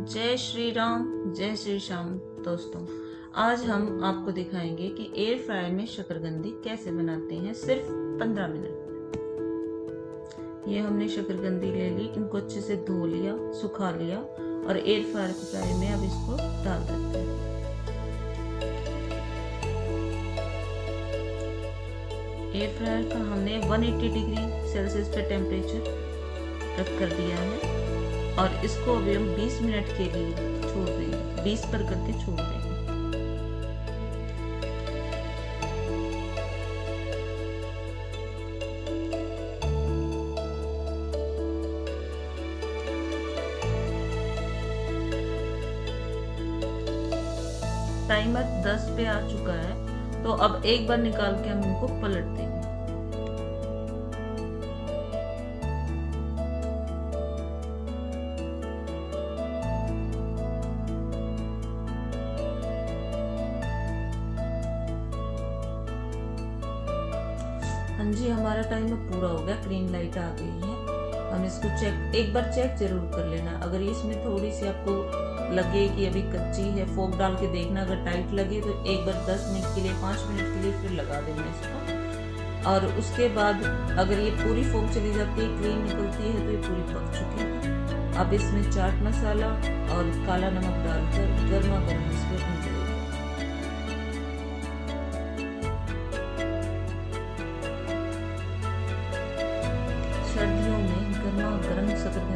जय श्री राम, जय श्री श्याम। दोस्तों, आज हम आपको दिखाएंगे कि एयर फ्रायर में शकरकंदी कैसे बनाते हैं सिर्फ 15 मिनट में। ये हमने शकरकंदी ले ली, इनको अच्छे से धो लिया, सुखा लिया और एयर फ्रायर में अब इसको डाल देते हैं। एयर फ्रायर का हमने 180 डिग्री सेल्सियस पे टेम्परेचर रख कर दिया है और इसको अभी हम 20 मिनट के लिए छोड़ देंगे, 20 पर करके छोड़ देंगे। टाइमर 10 पे आ चुका है, तो अब एक बार निकाल के हम इनको पलट देंगे। हाँ जी, हमारा टाइमर पूरा हो गया, ग्रीन लाइट आ गई है। हम इसको एक बार चेक जरूर कर लेना। अगर इसमें थोड़ी सी आपको लगे कि अभी कच्ची है, फोक डाल के देखना। अगर टाइट लगे तो एक बार 10 मिनट के लिए, 5 मिनट के लिए फिर लगा देना इसको। और उसके बाद अगर ये पूरी फोक चली जाती है, क्रीम निकलती है, तो ये पूरी पक चुकी है। अब इसमें चाट मसाला और काला नमक डालकर गर्मा गर्म इसको भून लेंगे। सर्दियों में गर्मा गर्म शकरकंदी